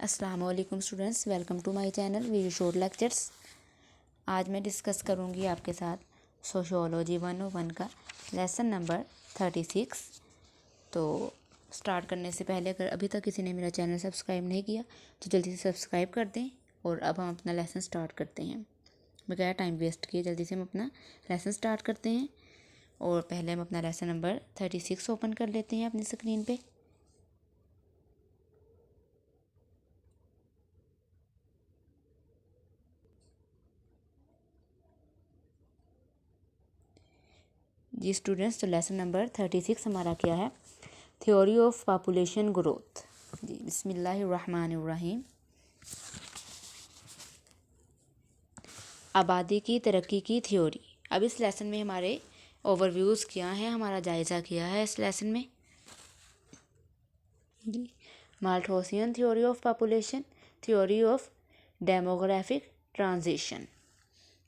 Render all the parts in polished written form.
السلام علیکم students, welcome to my channel video short lectures. آج میں ڈسکس کروں گی آپ کے ساتھ سوشیولوجی 101 کا لیسن نمبر 36۔ تو سٹارٹ کرنے سے پہلے اگر ابھی تک کسی نے میرا چینل سبسکرائب نہیں کیا تو جلدی سے سبسکرائب کر دیں، اور اب ہم اپنا لیسن سٹارٹ کرتے ہیں بغیر ٹائم ویسٹ کیے۔ جلدی سے ہم اپنا لیسن سٹارٹ کرتے ہیں، اور پہلے ہم اپنا لیسن نمبر 36 اوپن کر لیتے ہیں اپنی اسکرین پہ۔ جی اسٹوڈنٹس، تو لیسن نمبر 36 ہمارا کیا ہے؟ Theory of population growth. جی بسم اللہ الرحمن الرحیم۔ آبادی کی ترقی کی تھیوری۔ اب اس لیسن میں ہمارے اوور ویوز کیا ہیں، ہمارا جائزہ کیا ہے اس لیسن میں؟ جی Malthusian theory of population, theory of demographic transition,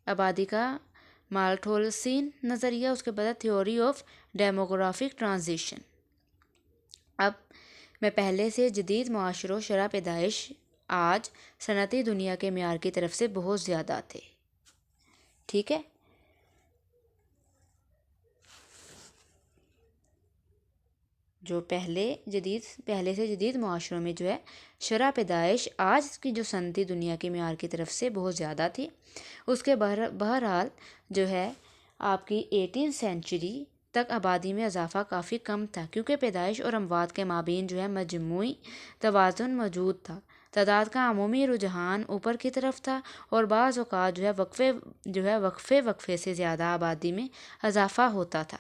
آبادی کا مالتھوسین نظریہ، اس کے بعد تھیوری آف ڈیموگرافک ٹرانزیشن۔ اب میں پہلے سے جدید معاشروں شرح پیدائش آج صنعتی دنیا کے معیار کی طرف سے بہت زیادہ تھے، ٹھیک ہے؟ جو پہلے سے جدید معاشروں میں جو ہے شرح پیدائش آج کی جو صنعتی دنیا کے معیار کی طرف سے بہت زیادہ تھی، اس کے بہرحال جو ہے آپ کی 18 سینچری تک آبادی میں اضافہ کافی کم تھا، کیونکہ پیدائش اور اموات کے مابین جو ہے مجموعی توازن موجود تھا۔ تعداد کا عمومی رجحان اوپر کی طرف تھا، اور بعض اوقات جو ہے وقفے سے زیادہ آبادی میں اضافہ ہوتا تھا،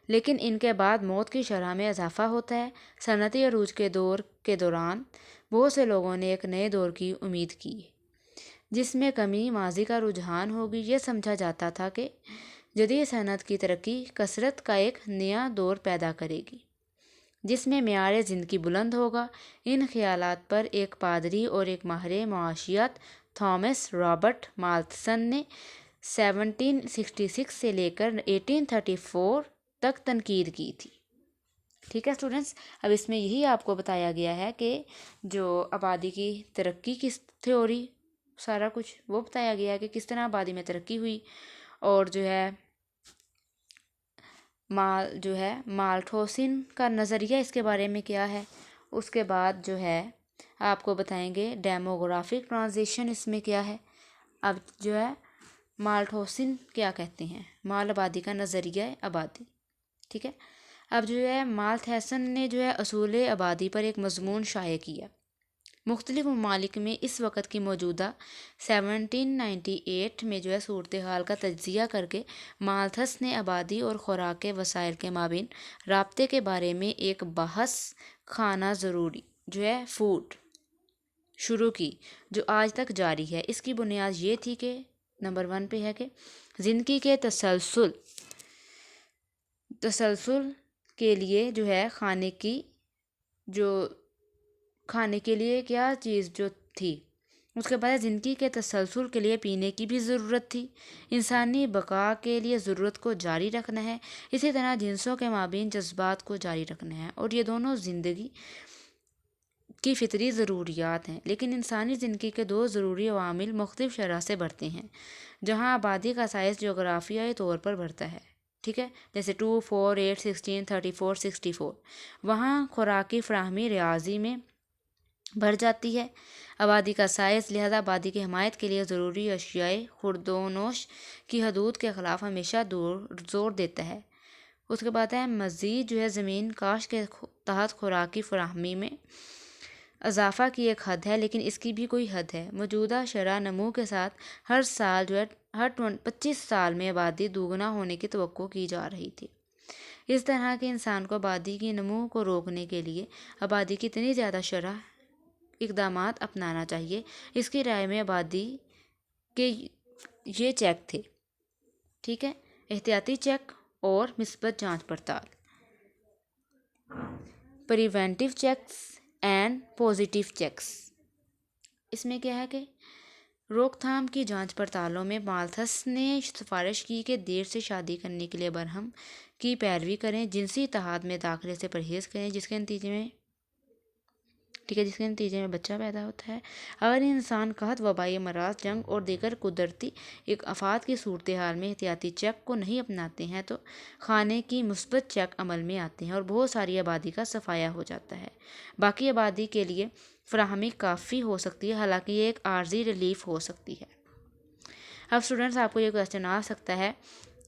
لیکن ان کے بعد موت کی شرح میں اضافہ ہوتا ہے۔ صنعتی عروج کے دور کے دوران بہت سے لوگوں نے ایک نئے دور کی امید کی، جس میں کمی ماضی کا رجحان ہوگی۔ یہ سمجھا جاتا تھا کہ جدید صنعت کی ترقی کثرت کا ایک نیا دور پیدا کرے گی، جس میں معیار زندگی بلند ہوگا۔ ان خیالات پر ایک پادری اور ایک ماہر معاشیات تھامس رابرٹ مالتھسن نے 1766 سے لے کر 1834 تک تنقید کی تھی، ٹھیک ہے اسٹوڈنٹس؟ اب اس میں یہی آپ کو بتایا گیا ہے کہ جو آبادی کی ترقی کی تھیوری، سارا کچھ وہ بتایا گیا ہے کہ کس طرح آبادی میں ترقی ہوئی، اور جو ہے مالتھوسین کا نظریہ اس کے بارے میں کیا ہے۔ اس کے بعد جو ہے آپ کو بتائیں گے ڈیموگرافک ٹرانزیشن اس میں کیا ہے۔ اب جو ہے مالتھوسین کیا کہتے ہیں؟ مال آبادی کا نظریہ آبادی، ٹھیک ہے؟ اب جو ہے مالتھیسن نے جو ہے اصول آبادی پر ایک مضمون شائع کیا۔ مختلف ممالک میں اس وقت کی موجودہ 1798 میں جو ہے صورتحال کا تجزیہ کر کے مالتھس نے آبادی اور خوراک کے وسائل کے مابین رابطے کے بارے میں ایک بحث خانہ ضروری جو ہے فوڈ شروع کی، جو آج تک جاری ہے۔ اس کی بنیاد یہ تھی کہ نمبر 1 پہ ہے کہ زندگی کے تسلسل کے لیے جو ہے کھانے کے لیے کیا چیز جو تھی، اس کے بعد زندگی کے تسلسل کے لیے پینے کی بھی ضرورت تھی۔ انسانی بقا کے لیے ضرورت کو جاری رکھنا ہے، اسی طرح جنسوں کے مابین جذبات کو جاری رکھنا ہے، اور یہ دونوں زندگی کی فطری ضروریات ہیں۔ لیکن انسانی زندگی کے دو ضروری عوامل مختلف شرح سے بڑھتے ہیں۔ جہاں آبادی کا سائز جغرافیائی طور پر بڑھتا ہے، ٹھیک ہے، جیسے 2 4 8 16 34 64، وہاں خوراکی فراہمی ریاضی میں بڑھ جاتی ہے۔ آبادی کا سائز لہذا آبادی کی حمایت کے لیے ضروری اشیاء خوردونوش کی حدود کے خلاف ہمیشہ زور دیتا ہے۔ اس کے بعد ہے مزید جو ہے زمین کاشت کے تحت خوراکی فراہمی میں اضافہ کی ایک حد ہے، لیکن اس کی بھی کوئی حد ہے۔ موجودہ شرح نمو کے ساتھ ہر سال جو ہے ہر 25 سال میں آبادی دوگنا ہونے کی توقع کی جا رہی تھی۔ اس طرح کے انسان کو آبادی کی نمو کو روکنے کے لیے آبادی کی اتنی زیادہ شرح اقدامات اپنانا چاہیے۔ اس کی رائے میں آبادی کے یہ چیک تھے، ٹھیک ہے، احتیاطی چیک اور مثبت جانچ پڑتال، preventive checks and positive checks. اس میں کیا ہے کہ روک تھام کی جانچ پڑتالوں میں مالتھس نے سفارش کی کہ دیر سے شادی کرنے کے لیے برہم کی پیروی کریں، جنسی اتحاد میں داخلے سے پرہیز کریں، جس کے نتیجے میں ٹھیک ہے، جس کے نتیجے میں بچہ پیدا ہوتا ہے۔ اگر انسان قحط، وبائی امراض، جنگ اور دیگر قدرتی آفات کی صورتحال میں احتیاطی چیک کو نہیں اپناتے ہیں تو کھانے کی مثبت چیک عمل میں آتے ہیں اور بہت ساری آبادی کا صفایا ہو جاتا ہے۔ باقی آبادی کے لیے فراہمی کافی ہو سکتی ہے، حالانکہ یہ ایک عارضی ریلیف ہو سکتی ہے۔ اب اسٹوڈنٹس آپ کو یہ کویسچن آ سکتا ہے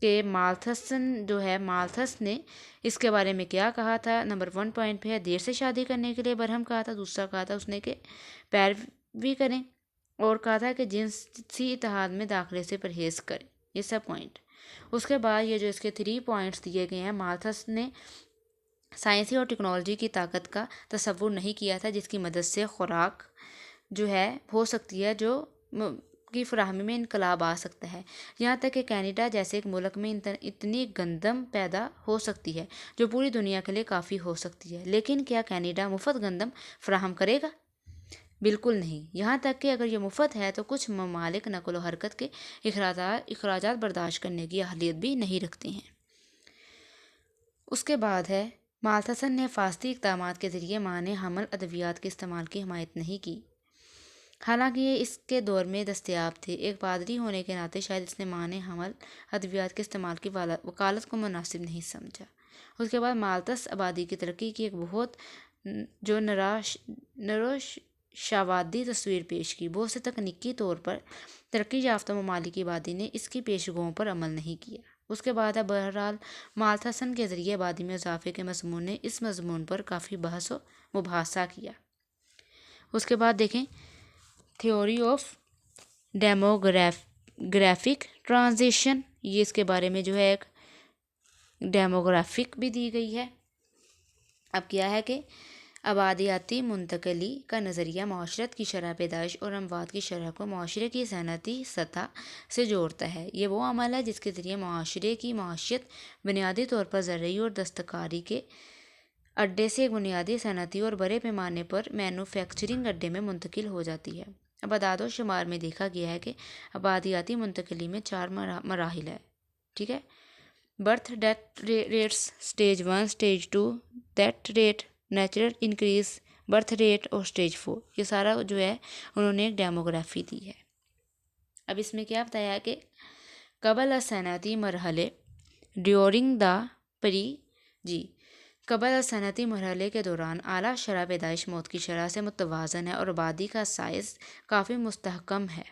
کہ مالتھس نے اس کے بارے میں کیا کہا تھا۔ نمبر 1 پوائنٹ پہ ہے دیر سے شادی کرنے کے لیے برہم کہا تھا، دوسرا کہا تھا اس نے کہ پیروی کریں، اور کہا تھا کہ جنسی اتحاد میں داخلے سے پرہیز کریں۔ یہ سب پوائنٹ۔ اس کے بعد یہ جو اس کے 3 پوائنٹس دیے گئے ہیں، مالتھس نے سائنسی اور ٹیکنالوجی کی طاقت کا تصور نہیں کیا تھا جس کی مدد سے خوراک جو ہے ہو سکتی ہے، جو کی فراہمی میں انقلاب آ سکتا ہے۔ یہاں تک کہ کینیڈا جیسے ایک ملک میں اتنی گندم پیدا ہو سکتی ہے جو پوری دنیا کے لیے کافی ہو سکتی ہے، لیکن کیا کینیڈا مفت گندم فراہم کرے گا؟ بالکل نہیں۔ یہاں تک کہ اگر یہ مفت ہے تو کچھ ممالک نقل و حرکت کے اخراجات برداشت کرنے کی اہلیت بھی نہیں رکھتے ہیں۔ اس کے بعد ہے مالتھسن نے حفاظتی اقدامات کے ذریعے مانع حمل ادویات کے استعمال کی حمایت نہیں کی، حالانکہ یہ اس کے دور میں دستیاب تھے۔ ایک پادری ہونے کے ناطے شاید اس نے مانع حمل ادویات کے استعمال کی وکالت کو مناسب نہیں سمجھا۔ اس کے بعد مالتھس آبادی کی ترقی کی ایک بہت جو نروششوادی تصویر پیش کی۔ بہت سے تکنیکی طور پر ترقی یافتہ ممالک کی آبادی نے اس کی پیشگوؤں پر عمل نہیں کیا۔ اس کے بعد بہرحال مالتھسن کے ذریعے آبادی میں اضافے کے مضمون نے اس مضمون پر کافی بحث و مباحثہ کیا۔ اس کے بعد دیکھیں تھیوری آف ڈیموگرافک ٹرانزیشن، یہ اس کے بارے میں جو ہے ایک ڈیموگرافک بھی دی گئی ہے۔ اب کیا ہے کہ آبادیاتی منتقلی کا نظریہ معاشرت کی شرح پیدائش اور اموات کی شرح کو معاشرے کی صنعتی سطح سے جوڑتا ہے۔ یہ وہ عمل ہے جس کے ذریعے معاشرے کی معیشت بنیادی طور پر زرعی اور دستکاری کے اڈے سے ایک بنیادی صنعتی اور بڑے پیمانے پر مینوفیکچرنگ اڈے میں منتقل ہو جاتی ہے۔ اب اعداد و شمار میں دیکھا گیا ہے کہ آبادیاتی منتقلی میں 4 مراحل ہے، ٹھیک ہے۔ Birth death rates, stage 1، stage 2، death rate, natural increase, birth rate اور سٹیج 4۔ یہ سارا جو ہے انہوں نے ایک ڈیموگرافی دی ہے۔ اب اس میں کیا بتایا کہ قبل صنعتی مرحلے ڈیورنگ دا قبل صنعتی مرحلے کے دوران اعلیٰ شرح پیدائش موت کی شرح سے متوازن ہے اور آبادی کا سائز کافی مستحکم ہے۔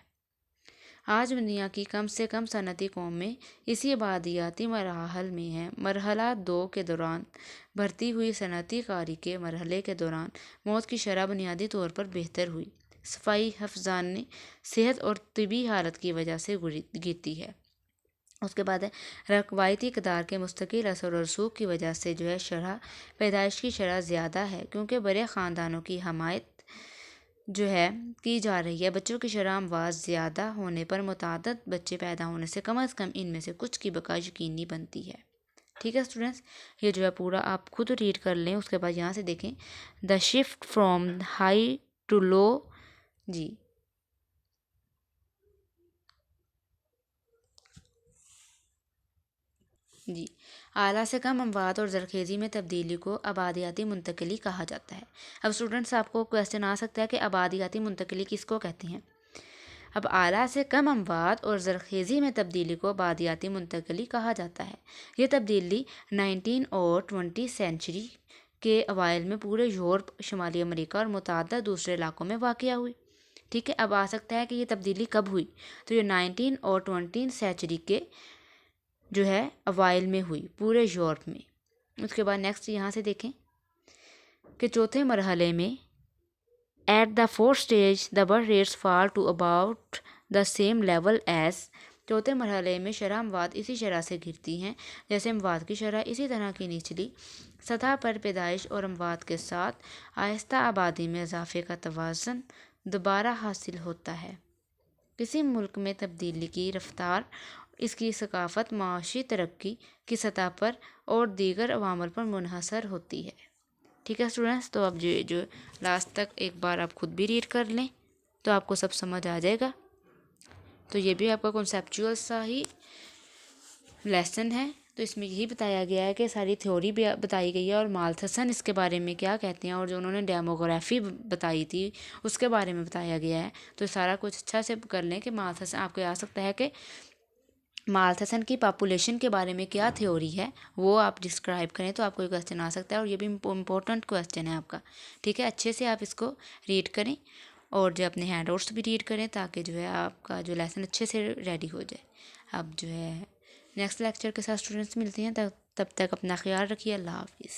آج دنیا کی کم سے کم صنعتی قومیں اسی آبادیاتی مراحل میں ہیں۔ مرحلہ 2 کے دوران بڑھتی ہوئی صنعتی کاری کے مرحلے کے دوران موت کی شرح بنیادی طور پر بہتر ہوئی، صفائی حفظانِ صحت اور طبی حالت کی وجہ سے گرتی ہے۔ اس کے بعد ہے روایتی اقدار کے مستقل اثر و رسوخ کی وجہ سے جو ہے شرح پیدائش کی شرح زیادہ ہے، کیونکہ بڑے خاندانوں کی حمایت جو ہے کی جا رہی ہے۔ بچوں کی شرح اموات زیادہ ہونے پر متعدد بچے پیدا ہونے سے کم ان میں سے کچھ کی بقا یقینی بنتی ہے۔ ٹھیک ہے اسٹوڈنٹس، یہ جو ہے پورا آپ خود ریڈ کر لیں۔ اس کے بعد یہاں سے دیکھیں the shift from high to low اعلیٰ سے کم اموات اور زرخیزی میں تبدیلی کو آبادیاتی منتقلی کہا جاتا ہے۔ اب اسٹوڈنٹس آپ کو کویسچن آ سکتا ہے کہ آبادیاتی منتقلی کس کو کہتے ہیں؟ اب اعلیٰ سے کم اموات اور زرخیزی میں تبدیلی کو آبادیاتی منتقلی کہا جاتا ہے۔ یہ تبدیلی 19 اور 20 سینچری کے اوائل میں پورے یورپ، شمالی امریکہ اور متعدد دوسرے علاقوں میں واقع ہوئی۔ ٹھیک ہے، اب آ سکتا ہے کہ یہ تبدیلی کب ہوئی؟ تو یہ 19 اور 20 سینچری کے جو ہے اوائل میں ہوئی پورے یورپ میں۔ اس کے بعد نیکسٹ یہاں سے دیکھیں کہ چوتھے مرحلے میں at the 4th stage the birth rates fall to about the same level as۔ چوتھے مرحلے میں شرح اموات اسی شرح سے گرتی ہیں جیسے اموات کی شرح، اسی طرح کی نچلی سطح پر پیدائش اور اموات کے ساتھ آہستہ آبادی میں اضافے کا توازن دوبارہ حاصل ہوتا ہے۔ کسی ملک میں تبدیلی کی رفتار اس کی ثقافت، معاشی ترقی کی سطح پر اور دیگر عوامل پر منحصر ہوتی ہے۔ ٹھیک ہے اسٹوڈنٹس، تو اب جو لاسٹ تک ایک بار آپ خود بھی ریڈ کر لیں تو آپ کو سب سمجھ آ جائے گا۔ تو یہ بھی آپ کا کنسیپچول سا ہی لیسن ہے، تو اس میں یہی بتایا گیا ہے کہ ساری تھیوری بھی بتائی گئی ہے اور مالتھسن اس کے بارے میں کیا کہتے ہیں، اور جو انہوں نے ڈیموگرافی بتائی تھی اس کے بارے میں بتایا گیا ہے. تو سارا کچھ اچھا سے کر لیں کہ مالتھسن آپ کو آ سکتا ہے کہ مالتھسن کی پاپولیشن کے بارے میں کیا تھیوری ہے وہ آپ ڈسکرائب کریں، تو آپ کو یہ کویسچن آ سکتا ہے، اور یہ بھی امپورٹنٹ کویسچن ہے آپ کا. ٹھیک ہے، اچھے سے آپ اس کو ریڈ کریں اور جو اپنے ہینڈ آؤٹس بھی ریڈ کریں تاکہ جو ہے آپ کا جو لیسن اچھے سے ریڈی ہو جائے. اب جو ہے نیکسٹ لیکچر کے ساتھ اسٹوڈنٹس ملتے ہیں، تب تک اپنا خیال رکھیے. اللہ حافظ.